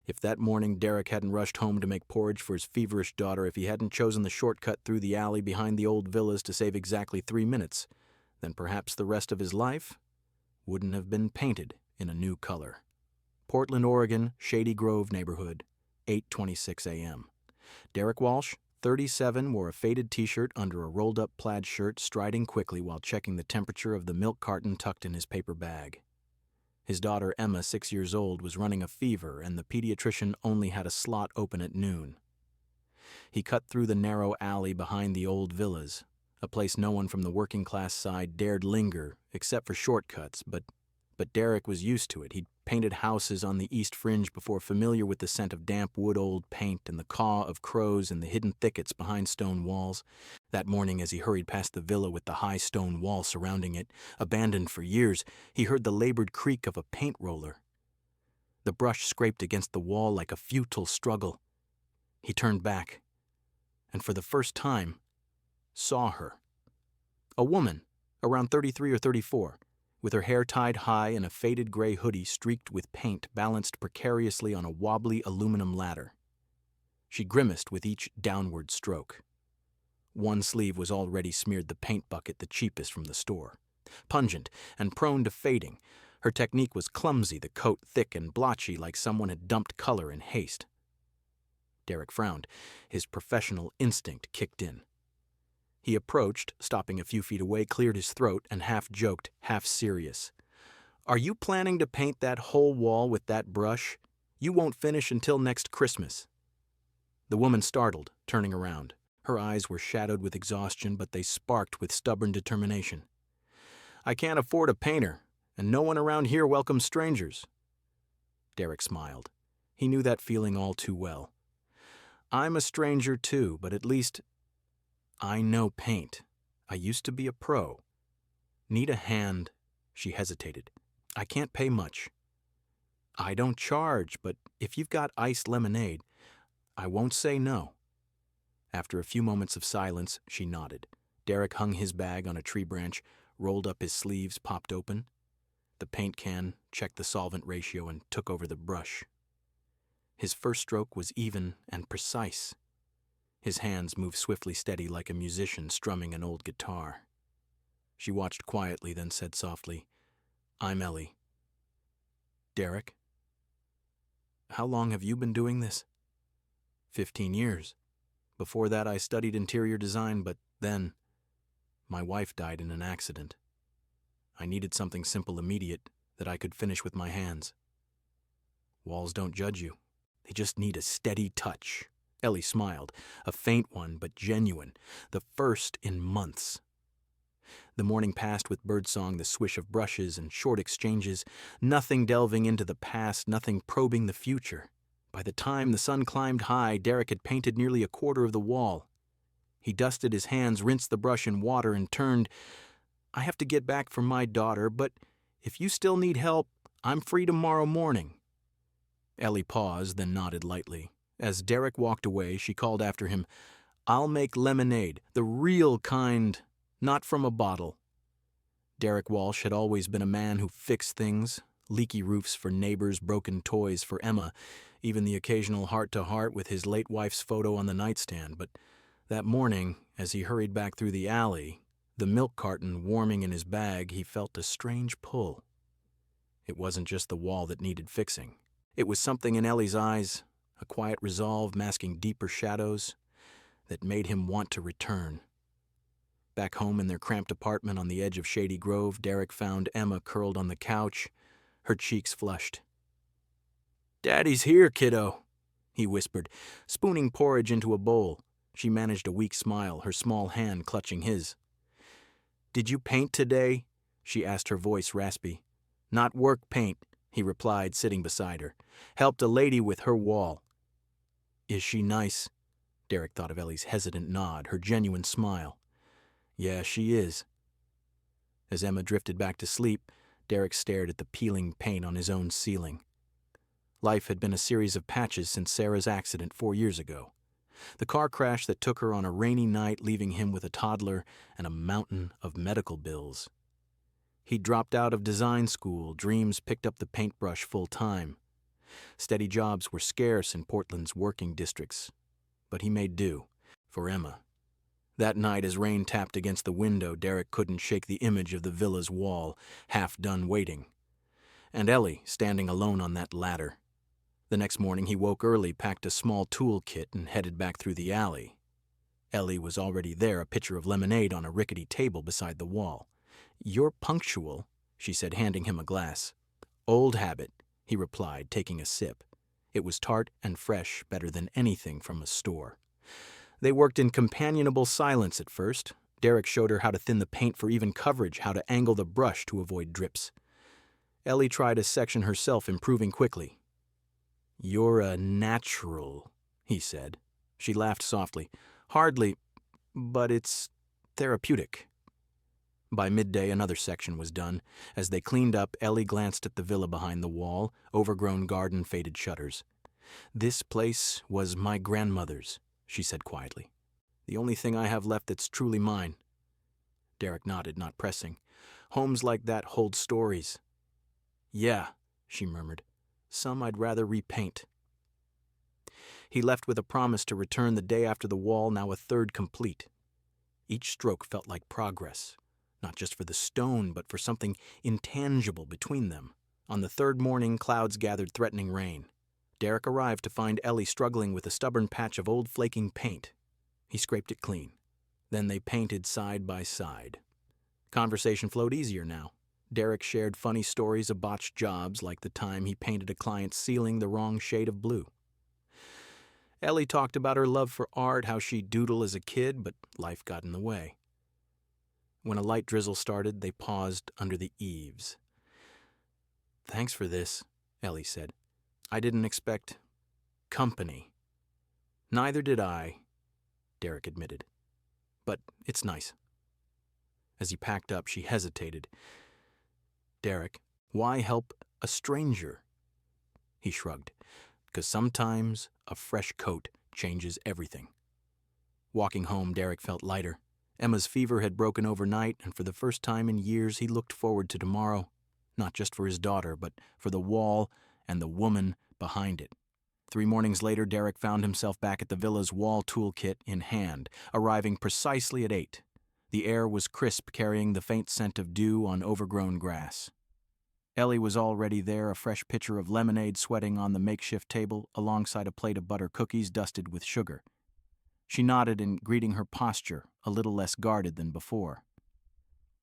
If that morning Derek hadn't rushed home to make porridge for his feverish daughter, if he hadn't chosen the shortcut through the alley behind the old villas to save exactly 3 minutes, then perhaps the rest of his life wouldn't have been painted in a new color. Portland, Oregon, Shady Grove neighborhood, 8:26 a.m. Derek Walsh, 37, wore a faded t-shirt under a rolled-up plaid shirt, striding quickly while checking the temperature of the milk carton tucked in his paper bag. His daughter Emma, 6 years old, was running a fever, and the pediatrician only had a slot open at noon. He cut through the narrow alley behind the old villas, a place no one from the working-class side dared linger except for shortcuts, but Derek was used to it. He'd painted houses on the east fringe before, familiar with the scent of damp wood-old paint and the caw of crows in the hidden thickets behind stone walls. That morning, as he hurried past the villa with the high stone wall surrounding it, abandoned for years, he heard the labored creak of a paint roller. The brush scraped against the wall like a futile struggle. He turned back, and for the first time, saw her. A woman, around 33 or 34, with her hair tied high and a faded gray hoodie streaked with paint balanced precariously on a wobbly aluminum ladder. She grimaced with each downward stroke. One sleeve was already smeared the paint bucket, the cheapest from the store. Pungent and prone to fading, her technique was clumsy, the coat thick and blotchy like someone had dumped color in haste. Derek frowned. His professional instinct kicked in. He approached, stopping a few feet away, cleared his throat, and half joked, half serious. "Are you planning to paint that whole wall with that brush? You won't finish until next Christmas." The woman startled, turning around. Her eyes were shadowed with exhaustion, but they sparked with stubborn determination. "I can't afford a painter, and no one around here welcomes strangers." Derek smiled. He knew that feeling all too well. "I'm a stranger too, but at least I know paint. I used to be a pro. Need a hand." She hesitated. "I can't pay much." "I don't charge, but if you've got iced lemonade, I won't say no." After a few moments of silence, she nodded. Derek hung his bag on a tree branch, rolled up his sleeves, popped open the paint can, checked the solvent ratio, and took over the brush. His first stroke was even and precise. His hands moved swiftly steady like a musician strumming an old guitar. She watched quietly, then said softly, "I'm Ellie." "Derek? How long have you been doing this?" 15 years. Before that I studied interior design, but then my wife died in an accident. I needed something simple, immediate, that I could finish with my hands." "Walls don't judge you. They just need a steady touch." Ellie smiled, a faint one but genuine, the first in months. The morning passed with birdsong, the swish of brushes and short exchanges, nothing delving into the past, nothing probing the future. By the time the sun climbed high, Derek had painted nearly a quarter of the wall. He dusted his hands, rinsed the brush in water, and turned. "I have to get back for my daughter, but if you still need help, I'm free tomorrow morning." Ellie paused, then nodded lightly. As Derek walked away, she called after him, "I'll make lemonade, the real kind, not from a bottle." Derek Walsh had always been a man who fixed things, leaky roofs for neighbors, broken toys for Emma, even the occasional heart-to-heart with his late wife's photo on the nightstand. But that morning, as he hurried back through the alley, the milk carton warming in his bag, he felt a strange pull. It wasn't just the wall that needed fixing. It was something in Ellie's eyes, a quiet resolve masking deeper shadows, that made him want to return. Back home in their cramped apartment on the edge of Shady Grove, Derek found Emma curled on the couch, her cheeks flushed. "Daddy's here, kiddo," he whispered, spooning porridge into a bowl. She managed a weak smile, her small hand clutching his. "Did you paint today?" she asked, her voice raspy. "Not work paint," he replied, sitting beside her. "Helped a lady with her wall." "Is she nice?" Derek thought of Ellie's hesitant nod, her genuine smile. "Yeah, she is." As Emma drifted back to sleep, Derek stared at the peeling paint on his own ceiling. Life had been a series of patches since Sarah's accident 4 years ago. The car crash that took her on a rainy night, leaving him with a toddler and a mountain of medical bills. He dropped out of design school, dreams picked up the paintbrush full time. Steady jobs were scarce in Portland's working districts, but he made do, for Emma. That night, as rain tapped against the window, Derek couldn't shake the image of the villa's wall, half done waiting. And Ellie, standing alone on that ladder. The next morning he woke early, packed a small tool kit, and headed back through the alley. Ellie was already there, a pitcher of lemonade on a rickety table beside the wall. "You're punctual," she said, handing him a glass. "Old habit," he replied, taking a sip. It was tart and fresh, better than anything from a store. They worked in companionable silence at first. Derek showed her how to thin the paint for even coverage, how to angle the brush to avoid drips. Ellie tried a section herself, improving quickly. "You're a natural," he said. She laughed softly. "Hardly, but it's therapeutic." By midday, another section was done. As they cleaned up, Ellie glanced at the villa behind the wall, overgrown garden, faded shutters. "This place was my grandmother's," she said quietly. "The only thing I have left that's truly mine." Derek nodded, not pressing. "Homes like that hold stories." "Yeah," she murmured. "Some I'd rather repaint." He left with a promise to return the day after the wall, now a third complete. Each stroke felt like progress, not just for the stone, but for something intangible between them. On the third morning, clouds gathered, threatening rain. Derek arrived to find Ellie struggling with a stubborn patch of old flaking paint. He scraped it clean. Then they painted side by side. Conversation flowed easier now. Derek shared funny stories of botched jobs, like the time he painted a client's ceiling the wrong shade of blue. Ellie talked about her love for art, how she'd doodle as a kid, but life got in the way. When a light drizzle started, they paused under the eaves. "Thanks for this," Ellie said. "I didn't expect company." "Neither did I," Derek admitted. "But it's nice." As he packed up, she hesitated. "Derek, why help a stranger?" He shrugged. "'Cause sometimes a fresh coat changes everything." Walking home, Derek felt lighter. Emma's fever had broken overnight, and for the first time in years he looked forward to tomorrow, not just for his daughter, but for the wall and the woman behind it. 3 mornings later, Derek found himself back at the villa's wall toolkit in hand, arriving precisely at 8. The air was crisp, carrying the faint scent of dew on overgrown grass. Ellie was already there, a fresh pitcher of lemonade sweating on the makeshift table alongside a plate of butter cookies dusted with sugar. She nodded in greeting her posture, a little less guarded than before.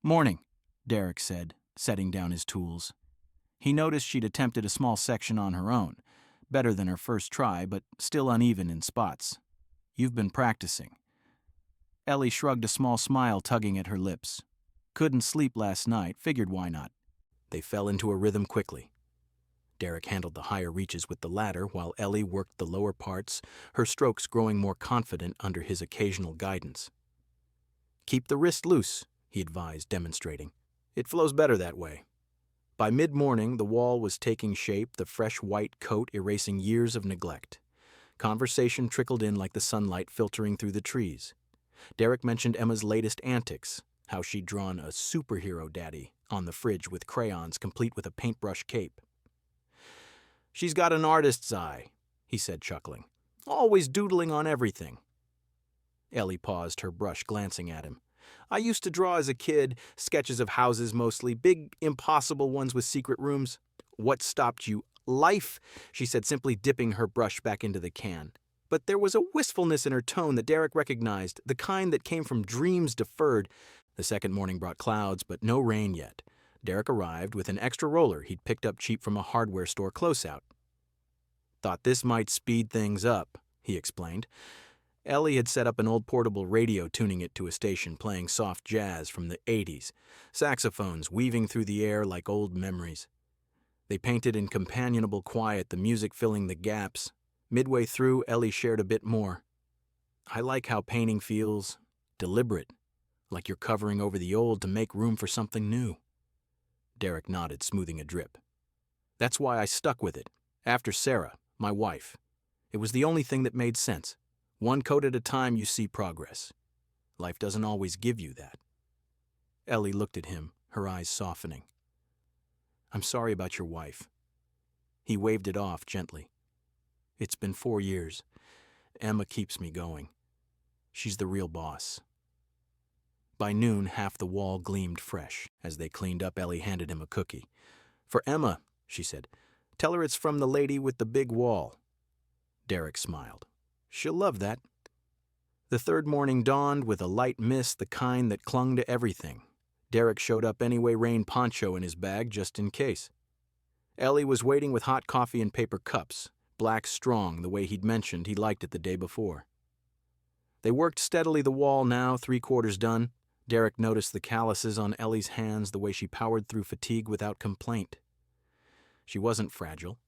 "Morning," Derek said, setting down his tools. He noticed she'd attempted a small section on her own, better than her first try, but still uneven in spots. "You've been practicing." Ellie shrugged, a small smile tugging at her lips. "Couldn't sleep last night, figured why not." They fell into a rhythm quickly. Derek handled the higher reaches with the ladder, while Ellie worked the lower parts, her strokes growing more confident under his occasional guidance. "Keep the wrist loose," he advised, demonstrating. "It flows better that way." By mid-morning, the wall was taking shape, the fresh white coat erasing years of neglect. Conversation trickled in like the sunlight filtering through the trees. Derek mentioned Emma's latest antics, how she'd drawn a superhero daddy on the fridge with crayons, complete with a paintbrush cape. "She's got an artist's eye," he said, chuckling. "Always doodling on everything." Ellie paused, her brush glancing at him. "I used to draw as a kid, sketches of houses mostly, big, impossible ones with secret rooms." "What stopped you?" "Life," she said, simply dipping her brush back into the can. But there was a wistfulness in her tone that Derek recognized, the kind that came from dreams deferred. The second morning brought clouds, but no rain yet. Derek arrived with an extra roller he'd picked up cheap from a hardware store close out. "Thought this might speed things up," he explained. Ellie had set up an old portable radio, tuning it to a station playing soft jazz from the 80s, saxophones weaving through the air like old memories. They painted in companionable quiet, the music filling the gaps. Midway through, Ellie shared a bit more. "I like how painting feels deliberate, like you're covering over the old to make room for something new." Derek nodded, smoothing a drip. "That's why I stuck with it. After Sarah, my wife. It was the only thing that made sense. One coat at a time, you see progress. Life doesn't always give you that." Ellie looked at him, her eyes softening. "I'm sorry about your wife." He waved it off gently. It's been 4 years. Emma keeps me going. She's the real boss. By noon, half the wall gleamed fresh. As they cleaned up, Ellie handed him a cookie. For Emma, she said. Tell her it's from the lady with the big wall. Derek smiled. She'll love that. The third morning dawned with a light mist, the kind that clung to everything. Derek showed up anyway, rain poncho in his bag just in case. Ellie was waiting with hot coffee in paper cups, black strong the way he'd mentioned he liked it the day before. They worked steadily the wall now, 3/4 done. Derek noticed the calluses on Ellie's hands, the way she powered through fatigue without complaint. She wasn't fragile.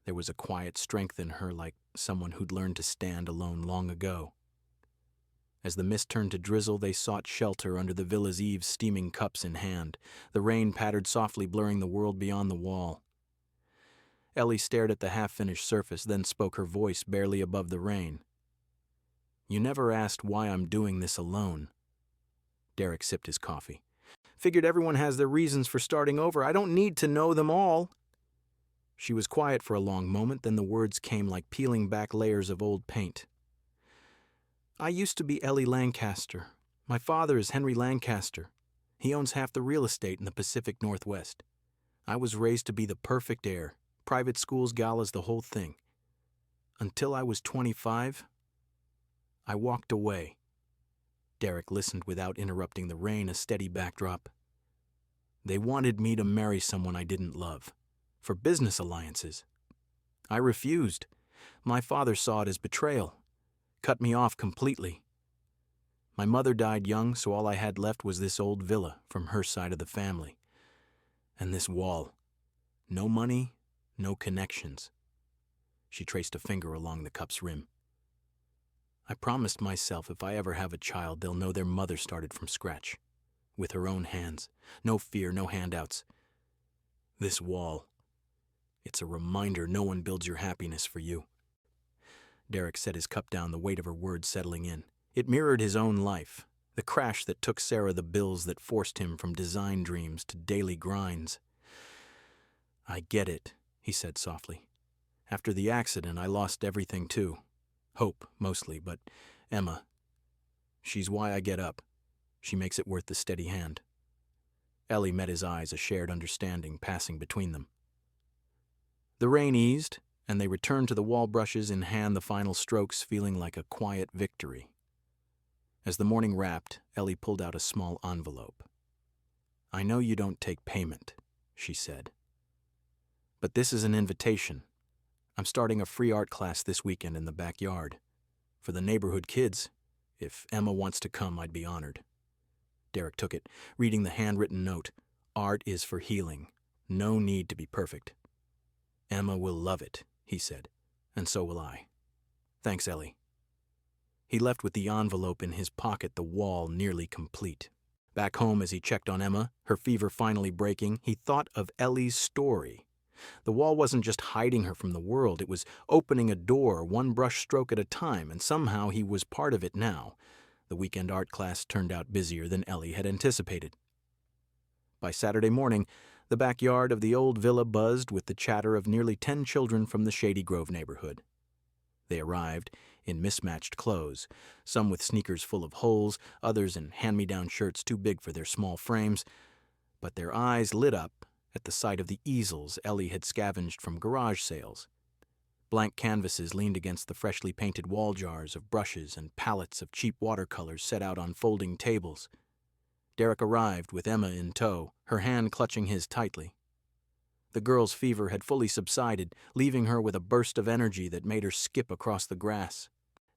There was a quiet strength in her, like someone who'd learned to stand alone long ago. As the mist turned to drizzle, they sought shelter under the villa's eaves, steaming cups in hand. The rain pattered softly, blurring the world beyond the wall. Ellie stared at the half-finished surface, then spoke, her voice barely above the rain. You never asked why I'm doing this alone. Derek sipped his coffee. Figured everyone has their reasons for starting over. I don't need to know them all. She was quiet for a long moment, then the words came like peeling back layers of old paint. I used to be Ellie Lancaster. My father is Henry Lancaster. He owns half the real estate in the Pacific Northwest. I was raised to be the perfect heir. Private schools, galas, the whole thing. Until I was 25, I walked away. Derek listened without interrupting the rain, a steady backdrop. They wanted me to marry someone I didn't love, for business alliances. I refused. My father saw it as betrayal, cut me off completely. My mother died young, so all I had left was this old villa from her side of the family. And this wall. No money, no connections. She traced a finger along the cup's rim. I promised myself if I ever have a child, they'll know their mother started from scratch, with her own hands. No fear, no handouts. This wall, it's a reminder no one builds your happiness for you. Derek set his cup down, the weight of her words settling in. It mirrored his own life, the crash that took Sarah, the bills that forced him from design dreams to daily grinds. I get it, he said softly. After the accident, I lost everything too. Hope, mostly, but Emma, she's why I get up. She makes it worth the steady hand. Ellie met his eyes, a shared understanding passing between them. The rain eased, and they returned to the wall brushes in hand, the final strokes feeling like a quiet victory. As the morning wrapped, Ellie pulled out a small envelope. I know you don't take payment, she said. But this is an invitation. I'm starting a free art class this weekend in the backyard. For the neighborhood kids. If Emma wants to come, I'd be honored. Derek took it, reading the handwritten note. Art is for healing. No need to be perfect. Emma will love it, he said, and so will I. Thanks, Ellie. He left with the envelope in his pocket, the wall nearly complete. Back home, as he checked on Emma, her fever finally breaking, he thought of Ellie's story. The wall wasn't just hiding her from the world, it was opening a door, one brush stroke at a time, and somehow he was part of it now. The weekend art class turned out busier than Ellie had anticipated. By Saturday morning, the backyard of the old villa buzzed with the chatter of nearly 10 children from the Shady Grove neighborhood. They arrived in mismatched clothes, some with sneakers full of holes, others in hand-me-down shirts too big for their small frames, but their eyes lit up at the sight of the easels Ellie had scavenged from garage sales. Blank canvases leaned against the freshly painted wall jars of brushes and pallets of cheap watercolors set out on folding tables. Derek arrived with Emma in tow, her hand clutching his tightly. The girl's fever had fully subsided, leaving her with a burst of energy that made her skip across the grass.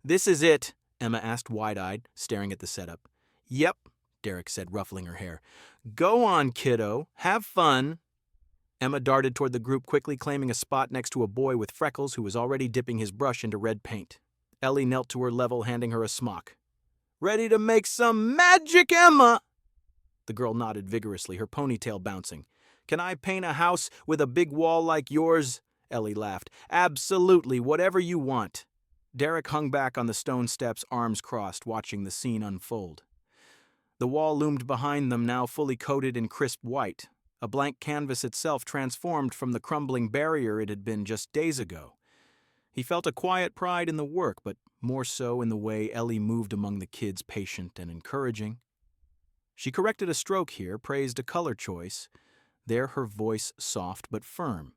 This is it, Emma asked wide-eyed, staring at the setup. Yep, Derek said, ruffling her hair. Go on, kiddo. Have fun. Emma darted toward the group, quickly claiming a spot next to a boy with freckles who was already dipping his brush into red paint. Ellie knelt to her level, handing her a smock. Ready to make some magic, Emma? The girl nodded vigorously, her ponytail bouncing. Can I paint a house with a big wall like yours? Ellie laughed. Absolutely, whatever you want. Derek hung back on the stone steps, arms crossed, watching the scene unfold. The wall loomed behind them, now fully coated in crisp white. A blank canvas itself transformed from the crumbling barrier it had been just days ago. He felt a quiet pride in the work, but more so in the way Ellie moved among the kids, patient and encouraging. She corrected a stroke here, praised a color choice. There her voice soft but firm.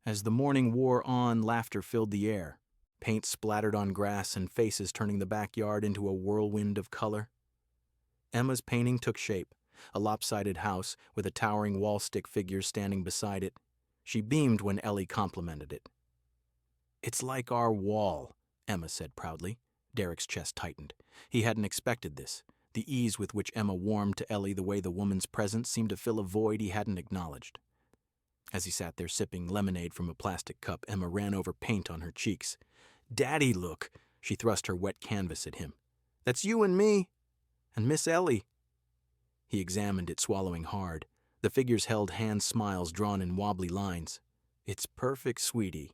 As the morning wore on, laughter filled the air. Paint splattered on grass and faces turning the backyard into a whirlwind of color. Emma's painting took shape, a lopsided house with a towering wall-stick figure standing beside it. She beamed when Ellie complimented it. "It's like our wall," Emma said proudly. Derek's chest tightened. He hadn't expected this. The ease with which Emma warmed to Ellie the way the woman's presence seemed to fill a void he hadn't acknowledged. As he sat there sipping lemonade from a plastic cup, Emma ran over paint on her cheeks. "Daddy, look!" She thrust her wet canvas at him. "That's you and me. And Miss Ellie." He examined it, swallowing hard. The figures held hand smiles drawn in wobbly lines. "It's perfect, sweetie."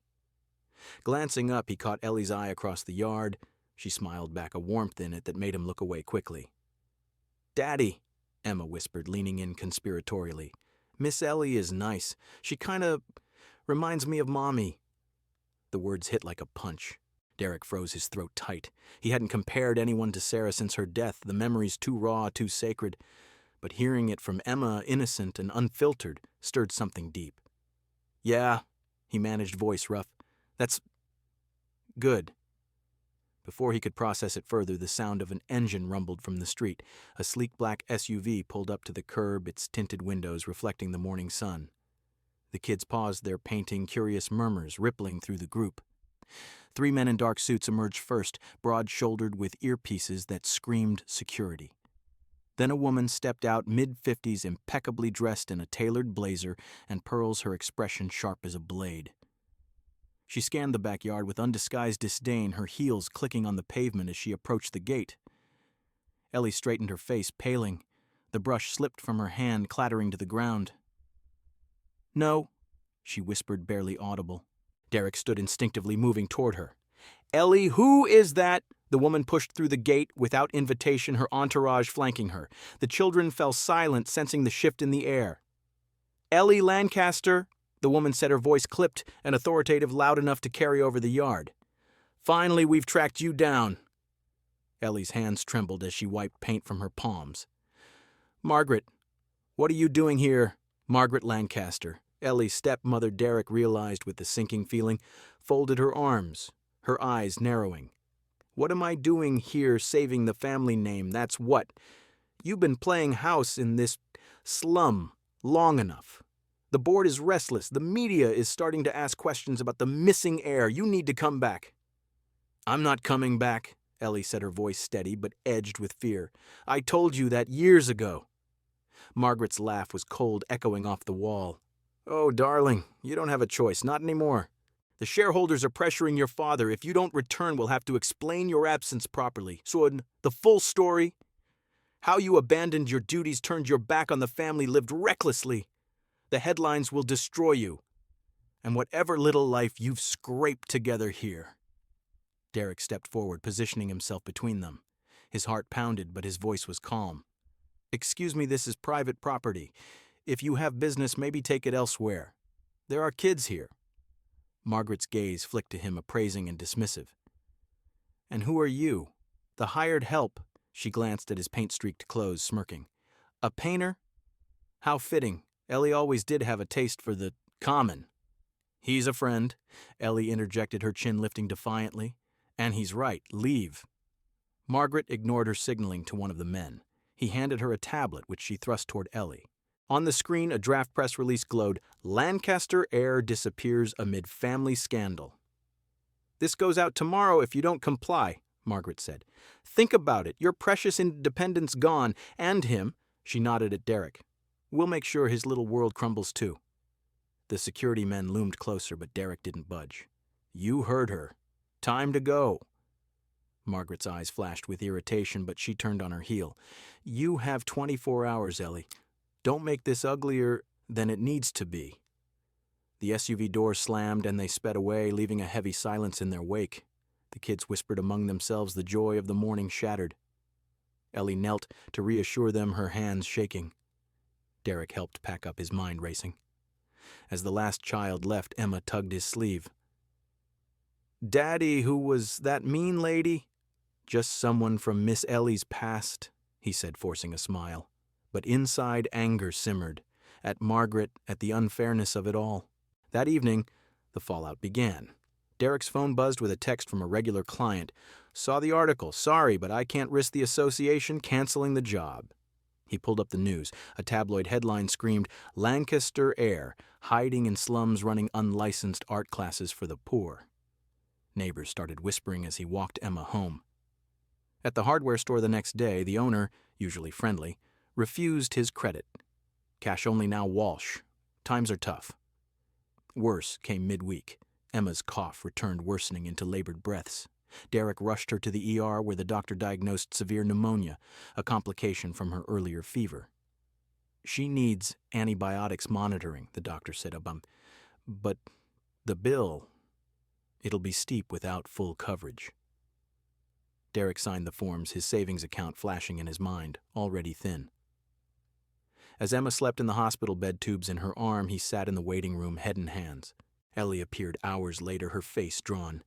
Glancing up, he caught Ellie's eye across the yard. She smiled back, a warmth in it that made him look away quickly. "Daddy," Emma whispered, leaning in conspiratorially. "Miss Ellie is nice. She kinda reminds me of Mommy." The words hit like a punch. Derek froze his throat tight. He hadn't compared anyone to Sarah since her death, the memories too raw, too sacred. But hearing it from Emma, innocent and unfiltered, stirred something deep. "Yeah," he managed, voice rough. "That's good." Before he could process it further, the sound of an engine rumbled from the street. A sleek black SUV pulled up to the curb, its tinted windows reflecting the morning sun. The kids paused their painting, curious murmurs rippling through the group. 3 men in dark suits emerged first, broad-shouldered with earpieces that screamed security. Then a woman stepped out, mid-50s, impeccably dressed in a tailored blazer and pearls, her expression sharp as a blade. She scanned the backyard with undisguised disdain, her heels clicking on the pavement as she approached the gate. Ellie straightened her face, paling. The brush slipped from her hand, clattering to the ground. "No," she whispered, barely audible. Derek stood instinctively, moving toward her. "Ellie, who is that?" The woman pushed through the gate without invitation, her entourage flanking her. The children fell silent, sensing the shift in the air. "Ellie Lancaster," the woman said, her voice clipped and authoritative, loud enough to carry over the yard. "Finally, we've tracked you down." Ellie's hands trembled as she wiped paint from her palms. "Margaret, what are you doing here?" Margaret Lancaster. Ellie's stepmother, Derek realized with the sinking feeling, folded her arms, her eyes narrowing. "What am I doing here saving the family name, that's what. You've been playing house in this slum long enough. The board is restless. The media is starting to ask questions about the missing heir. You need to come back." "I'm not coming back," Ellie said, her voice steady but edged with fear. "I told you that years ago." Margaret's laugh was cold, echoing off the wall. "Oh, darling, you don't have a choice, not anymore. The shareholders are pressuring your father. If you don't return, we'll have to explain your absence properly. So the full story, how you abandoned your duties, turned your back on the family, lived recklessly. The headlines will destroy you. And whatever little life you've scraped together here." Derek stepped forward, positioning himself between them. His heart pounded, but his voice was calm. "Excuse me, this is private property. If you have business, maybe take it elsewhere. There are kids here." Margaret's gaze flicked to him, appraising and dismissive. "And who are you?" "The hired help." She glanced at his paint-streaked clothes, smirking. "A painter? How fitting. Ellie always did have a taste for the common." "He's a friend," Ellie interjected, her chin lifting defiantly. "And he's right. Leave." Margaret ignored her, signaling to one of the men. He handed her a tablet, which she thrust toward Ellie. On the screen, a draft press release glowed, "Lancaster heir disappears amid family scandal." "This goes out tomorrow if you don't comply," Margaret said. "Think about it. Your precious independence gone, and him." She nodded at Derek. "We'll make sure his little world crumbles too." The security men loomed closer, but Derek didn't budge. "You heard her. Time to go." Margaret's eyes flashed with irritation, but she turned on her heel. "You have 24 hours, Ellie. Don't make this uglier than it needs to be." The SUV door slammed and they sped away, leaving a heavy silence in their wake. The kids whispered among themselves, the joy of the morning shattered. Ellie knelt to reassure them, her hands shaking. Derek helped pack up, his mind racing. As the last child left, Emma tugged his sleeve. "Daddy, who was that mean lady?" "Just someone from Miss Ellie's past," he said, forcing a smile. But inside, anger simmered. At Margaret, at the unfairness of it all. That evening, the fallout began. Derek's phone buzzed with a text from a regular client. "Saw the article. Sorry, but I can't risk the association canceling the job." He pulled up the news. A tabloid headline screamed, "Lancaster heir, hiding in slums running unlicensed art classes for the poor." Neighbors started whispering as he walked Emma home. At the hardware store the next day, the owner, usually friendly, refused his credit. "Cash only now, Walsh. Times are tough." Worse came midweek. Emma's cough returned, worsening into labored breaths. Derek rushed her to the ER, where the doctor diagnosed severe pneumonia, a complication from her earlier fever. "She needs antibiotics monitoring," the doctor said, "but the bill, it'll be steep without full coverage." Derek signed the forms, his savings account flashing in his mind, already thin. As Emma slept in the hospital bed, tubes in her arm, he sat in the waiting room, head in hands. Ellie appeared hours later, her face drawn.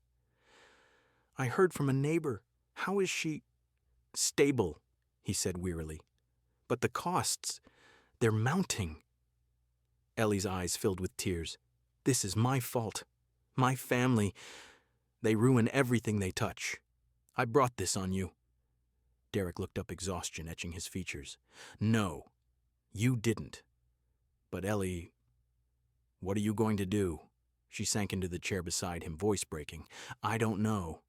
"I heard from a neighbor. How is she?" "Stable," he said wearily. "But the costs, they're mounting." Ellie's eyes filled with tears. "This is my fault. My family. They ruin everything they touch. I brought this on you." Derek looked up, exhaustion etching his features. "No, you didn't. But Ellie, what are you going to do?" She sank into the chair beside him, voice breaking. "I don't know.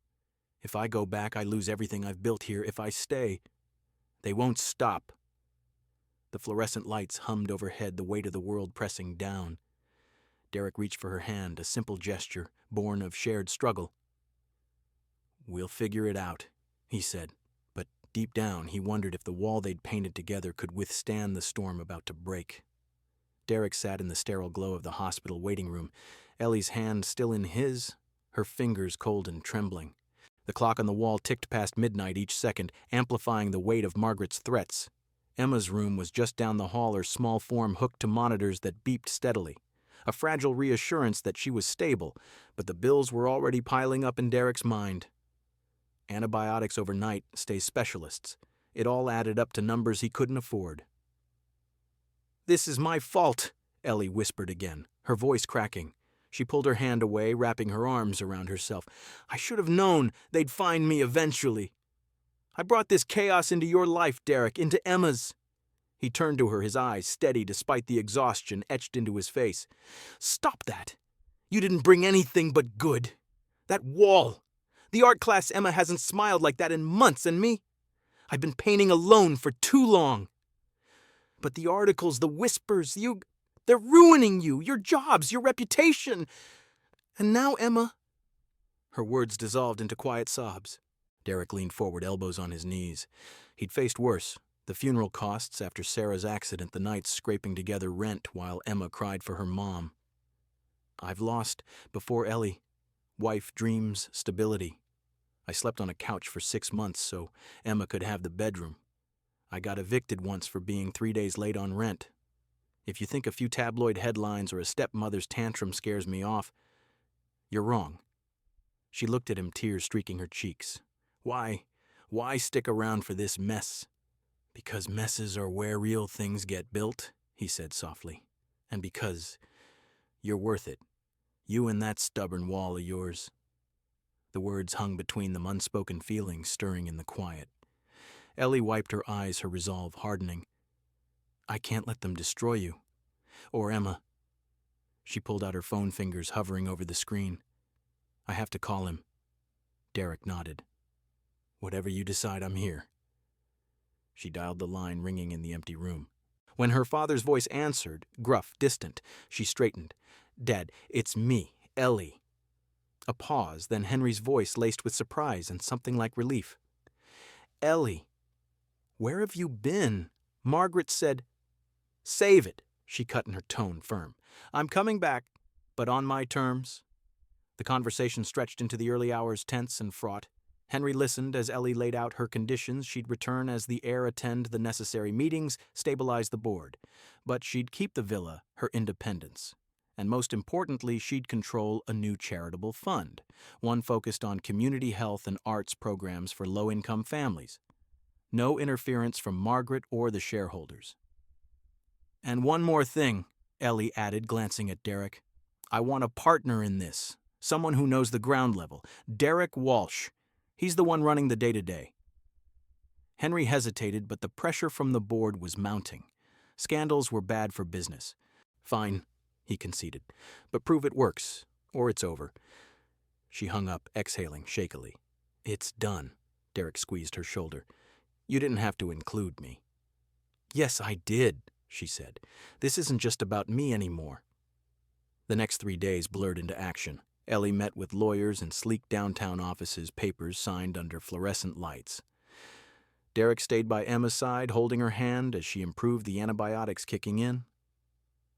If I go back, I lose everything I've built here. If I stay, they won't stop." The fluorescent lights hummed overhead, the weight of the world pressing down. Derek reached for her hand, a simple gesture, born of shared struggle. "We'll figure it out," he said. But deep down, he wondered if the wall they'd painted together could withstand the storm about to break. Derek sat in the sterile glow of the hospital waiting room, Ellie's hand still in his, her fingers cold and trembling. The clock on the wall ticked past midnight each second, amplifying the weight of Margaret's threats. Emma's room was just down the hall, her small form hooked to monitors that beeped steadily. A fragile reassurance that she was stable, but the bills were already piling up in Derek's mind. Antibiotics overnight, stay specialists. It all added up to numbers he couldn't afford. "This is my fault," Ellie whispered again, her voice cracking. She pulled her hand away, wrapping her arms around herself. "I should have known they'd find me eventually. I brought this chaos into your life, Derek, into Emma's." He turned to her, his eyes steady despite the exhaustion etched into his face. "Stop that. You didn't bring anything but good. That wall. The art class Emma hasn't smiled like that in months, and me? I've been painting alone for too long. But the articles, the whispers, they're ruining you, your jobs, your reputation. And now, Emma..." Her words dissolved into quiet sobs. Derek leaned forward, elbows on his knees. He'd faced worse. The funeral costs after Sarah's accident, the nights scraping together rent while Emma cried for her mom. "I've lost, before Ellie, wife, dreams, stability. I slept on a couch for 6 months so Emma could have the bedroom. I got evicted once for being 3 days late on rent. If you think a few tabloid headlines or a stepmother's tantrum scares me off, you're wrong." She looked at him, tears streaking her cheeks. Why stick around for this mess?" "Because messes are where real things get built," he said softly. "And because you're worth it. You and that stubborn wall of yours." The words hung between them, unspoken feelings stirring in the quiet. Ellie wiped her eyes, her resolve hardening. "I can't let them destroy you. Or Emma." She pulled out her phone, fingers hovering over the screen. "I have to call him." Derek nodded. "Whatever you decide, I'm here." She dialed the line, ringing in the empty room. When her father's voice answered, gruff, distant, she straightened. "Dad, it's me, Ellie." A pause, then Henry's voice laced with surprise and something like relief. "Ellie, where have you been? Margaret said..." "Save it," she cut in, her tone firm. "I'm coming back, but on my terms." The conversation stretched into the early hours, tense and fraught. Henry listened as Ellie laid out her conditions. She'd return as the heir, attend the necessary meetings, stabilize the board. But she'd keep the villa, her independence. And most importantly, she'd control a new charitable fund, one focused on community health and arts programs for low-income families. No interference from Margaret or the shareholders. "And one more thing," Ellie added, glancing at Derek. "I want a partner in this, someone who knows the ground level. Derek Walsh. He's the one running the day-to-day." Henry hesitated, but the pressure from the board was mounting. Scandals were bad for business. "Fine," he conceded, "but prove it works, or it's over." She hung up, exhaling shakily. "It's done." Derek squeezed her shoulder. "You didn't have to include me." "Yes, I did," she said. "This isn't just about me anymore." The next 3 days blurred into action. Ellie met with lawyers in sleek downtown offices, papers signed under fluorescent lights. Derek stayed by Emma's side, holding her hand as she improved the antibiotics kicking in.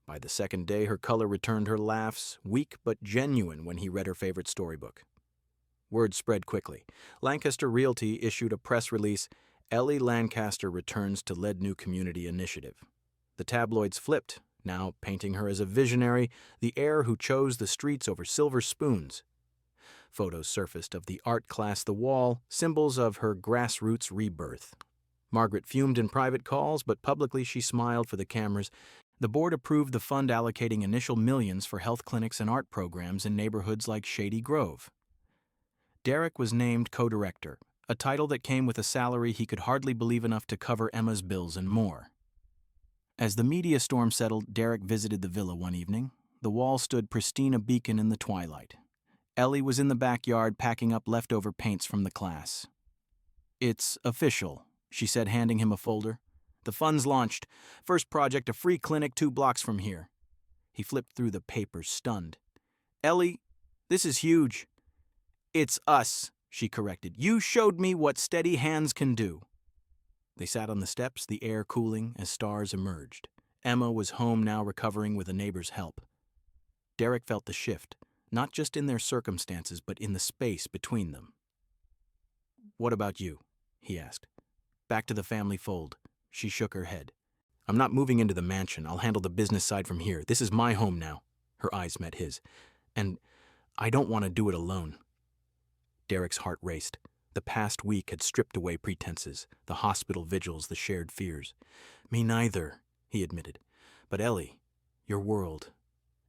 By the second day, her color returned, her laughs, weak but genuine when he read her favorite storybook. Word spread quickly. Lancaster Realty issued a press release, "Ellie Lancaster returns to lead new community initiative." The tabloids flipped, now painting her as a visionary, the heir who chose the streets over silver spoons. Photos surfaced of the art class The Wall, symbols of her grassroots rebirth. Margaret fumed in private calls, but publicly she smiled for the cameras. The board approved the fund allocating initial millions for health clinics and art programs in neighborhoods like Shady Grove. Derek was named co-director, a title that came with a salary he could hardly believe enough to cover Emma's bills and more. As the media storm settled, Derek visited the villa one evening. The wall stood pristine, a beacon in the twilight. Ellie was in the backyard packing up leftover paints from the class. "It's official," she said, handing him a folder. "The fund's launched. First project, a free clinic 2 blocks from here." He flipped through the papers, stunned. "Ellie, this is huge." "It's us," she corrected. "You showed me what steady hands can do." They sat on the steps, the air cooling as stars emerged. Emma was home now, recovering with a neighbor's help. Derek felt the shift, not just in their circumstances, but in the space between them. "What about you?" he asked. "Back to the family fold." She shook her head. "I'm not moving into the mansion. I'll handle the business side from here. This is my home now." Her eyes met his. "And I don't want to do it alone." Derek's heart raced. The past week had stripped away pretenses, the hospital vigils, the shared fears. "Me neither," he admitted. "But Ellie, your world,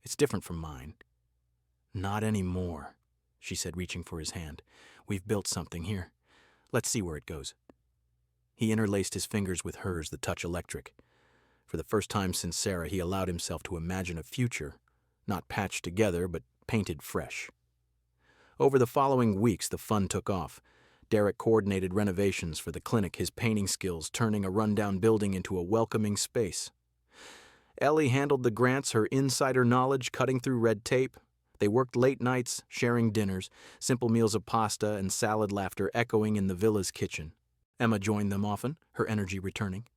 it's different from mine." "Not anymore," she said, reaching for his hand. "We've built something here. Let's see where it goes." He interlaced his fingers with hers, the touch electric. For the first time since Sarah, he allowed himself to imagine a future, not patched together, but painted fresh. Over the following weeks, the fun took off. Derek coordinated renovations for the clinic, his painting skills turning a rundown building into a welcoming space. Ellie handled the grants, her insider knowledge cutting through red tape. They worked late nights, sharing dinners, simple meals of pasta and salad laughter echoing in the villa's kitchen. Emma joined them often, her energy returning.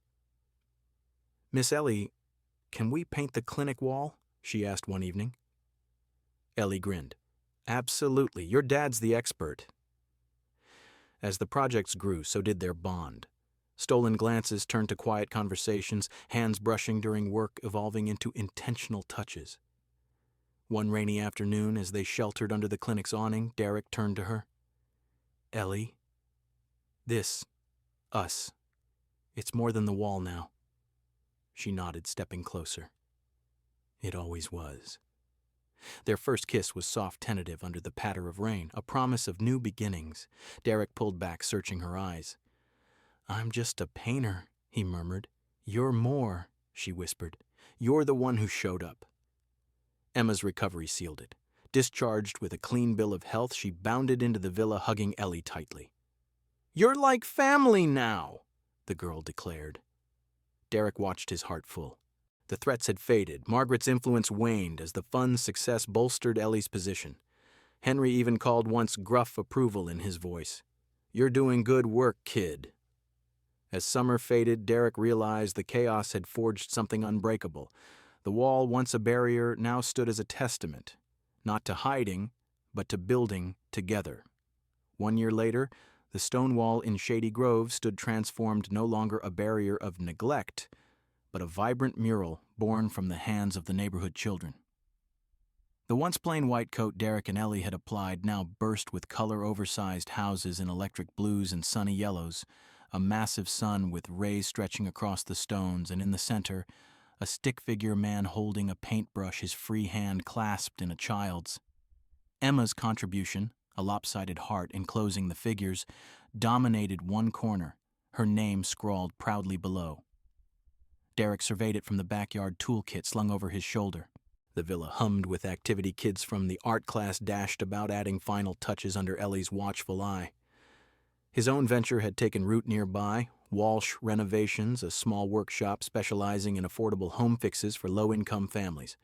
"Miss Ellie, can we paint the clinic wall?" she asked one evening. Ellie grinned. "Absolutely. Your dad's the expert." As the projects grew, so did their bond. Stolen glances turned to quiet conversations, hands brushing during work evolving into intentional touches. One rainy afternoon, as they sheltered under the clinic's awning, Derek turned to her. "Ellie, this, us, it's more than the wall now." She nodded, stepping closer. "It always was." Their first kiss was soft, tentative under the patter of rain, a promise of new beginnings. Derek pulled back, searching her eyes. "I'm just a painter," he murmured. "You're more," she whispered. "You're the one who showed up." Emma's recovery sealed it. Discharged with a clean bill of health, she bounded into the villa, hugging Ellie tightly. "You're like family now," the girl declared. Derek watched, his heart full. The threats had faded. Margaret's influence waned as the fund's success bolstered Ellie's position. Henry even called once gruff approval in his voice. "You're doing good work, kid." As summer faded, Derek realized the chaos had forged something unbreakable. The wall, once a barrier, now stood as a testament, not to hiding, but to building together. 1 year later, The stone wall in Shady Grove stood transformed no longer a barrier of neglect, but a vibrant mural born from the hands of the neighborhood children. The once plain white coat Derek and Ellie had applied now burst with color-oversized houses in electric blues and sunny yellows, a massive sun with rays stretching across the stones, and in the center, a stick-figure man holding a paintbrush, his free hand clasped in a child's. Emma's contribution, a lopsided heart enclosing the figures, dominated one corner, her name scrawled proudly below. Derek surveyed it from the backyard toolkit slung over his shoulder. The villa hummed with activity. Kids from the art class dashed about, adding final touches under Ellie's watchful eye. His own venture had taken root nearby, Walsh Renovations, a small workshop specializing in affordable home fixes for low-income families.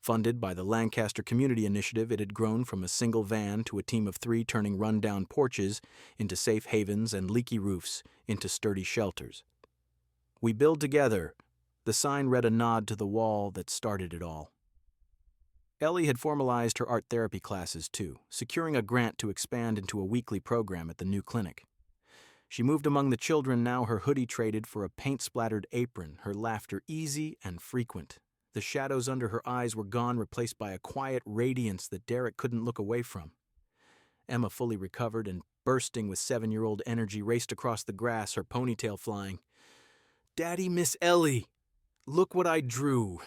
Funded by the Lancaster Community Initiative, it had grown from a single van to a team of 3 turning run-down porches into safe havens and leaky roofs into sturdy shelters. "We build together," the sign read, a nod to the wall that started it all. Ellie had formalized her art therapy classes, too, securing a grant to expand into a weekly program at the new clinic. She moved among the children now, her hoodie traded for a paint-splattered apron, her laughter easy and frequent. The shadows under her eyes were gone, replaced by a quiet radiance that Derek couldn't look away from. Emma, fully recovered and bursting with 7-year-old energy, raced across the grass, her ponytail flying. "Daddy, Miss Ellie, look what I drew."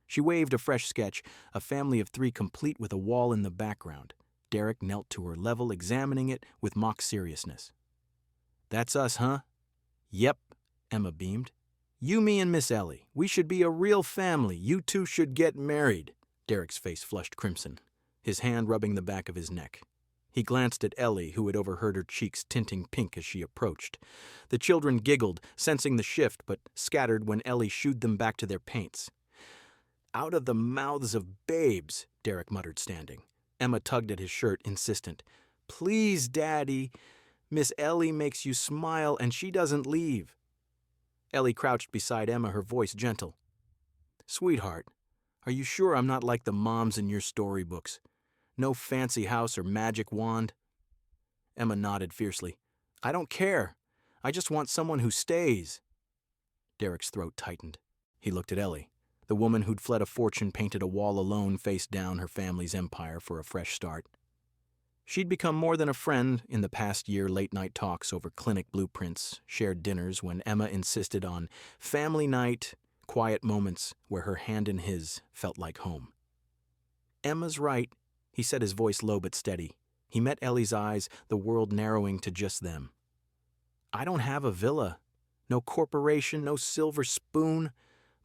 She waved a fresh sketch, a family of 3 complete with a wall in the background. Derek knelt to her level, examining it with mock seriousness. "That's us, huh?" "Yep," Emma beamed. "You, me, and Miss Ellie. We should be a real family. You 2 should get married." Derek's face flushed crimson, his hand rubbing the back of his neck. He glanced at Ellie, who had overheard her cheeks tinting pink as she approached. The children giggled, sensing the shift, but scattered when Ellie shooed them back to their paints. "Out of the mouths of babes," Derek muttered, standing. Emma tugged at his shirt, insistent. "Please, Daddy. Miss Ellie makes you smile, and she doesn't leave." Ellie crouched beside Emma, her voice gentle. "Sweetheart, are you sure I'm not like the moms in your storybooks? No fancy house or magic wand?" Emma nodded fiercely. "I don't care. I just want someone who stays." Derek's throat tightened. He looked at Ellie. The woman who'd fled a fortune painted a wall alone face down her family's empire for a fresh start. She'd become more than a friend in the past year, late-night talks over clinic blueprints, shared dinners when Emma insisted on family night, quiet moments where her hand in his felt like home. "Emma's right," he said, his voice low but steady. He met Ellie's eyes, the world narrowing to just them. "I don't have a villa. No corporation, no silver spoon.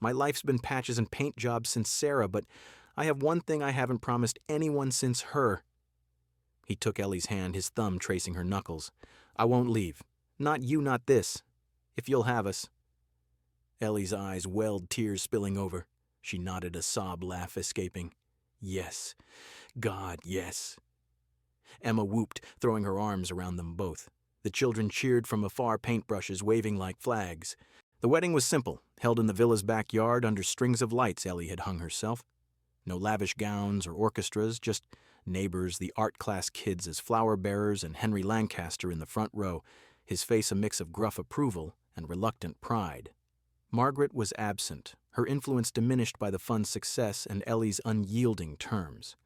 My life's been patches and paint jobs since Sarah, but I have one thing I haven't promised anyone since her." He took Ellie's hand, his thumb tracing her knuckles. "I won't leave. Not you, not this. If you'll have us." Ellie's eyes welled, tears spilling over. She nodded, a sob laugh escaping. "Yes. God, yes." Emma whooped, throwing her arms around them both. The children cheered from afar, paintbrushes waving like flags. The wedding was simple, held in the villa's backyard under strings of lights Ellie had hung herself. No lavish gowns or orchestras, just neighbors, the art class kids as flower bearers, and Henry Lancaster in the front row, his face a mix of gruff approval and reluctant pride. Margaret was absent, her influence diminished by the fun's success and Ellie's unyielding terms.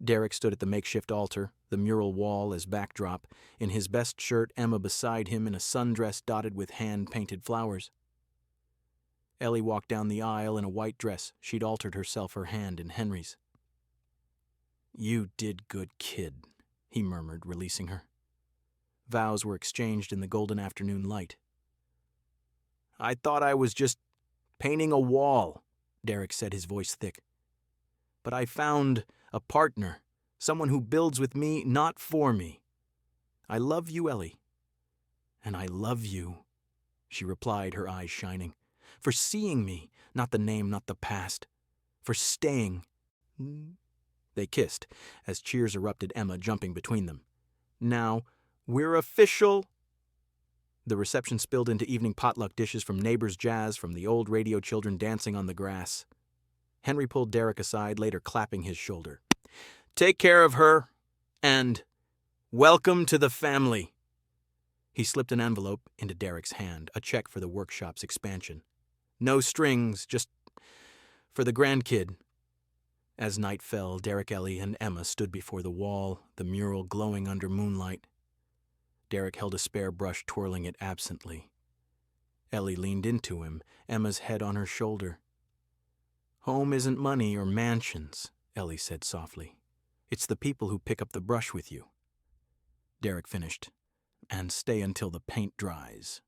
Derek stood at the makeshift altar, the mural wall as backdrop, in his best shirt, Emma beside him in a sundress dotted with hand-painted flowers. Ellie walked down the aisle in a white dress. She'd altered herself, her hand in Henry's. "You did good, kid," he murmured, releasing her. Vows were exchanged in the golden afternoon light. "I thought I was just painting a wall," Derek said, his voice thick. "But I found a partner, someone who builds with me, not for me. I love you, Ellie. And I love you," she replied, her eyes shining, "for seeing me, not the name, not the past, for staying." They kissed, as cheers erupted, Emma jumping between them. "Now, we're official." The reception spilled into evening potluck dishes from neighbors' jazz, from the old radio children dancing on the grass. Henry pulled Derek aside, later clapping his shoulder. "Take care of her, and Welcome to the family. He slipped an envelope into Derek's hand, a check for the workshop's expansion. No strings, just for the grandkid. As night fell, Derek, Ellie, and Emma stood before the wall, the mural glowing under moonlight. Derek held a spare brush, twirling it absently. Ellie leaned into him, Emma's head on her shoulder. Home isn't money or mansions, Ellie said softly. It's the people who pick up the brush with you. Derek finished. And stay until the paint dries.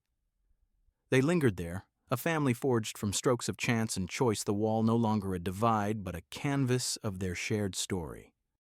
They lingered there, a family forged from strokes of chance and choice, the wall no longer a divide but a canvas of their shared story.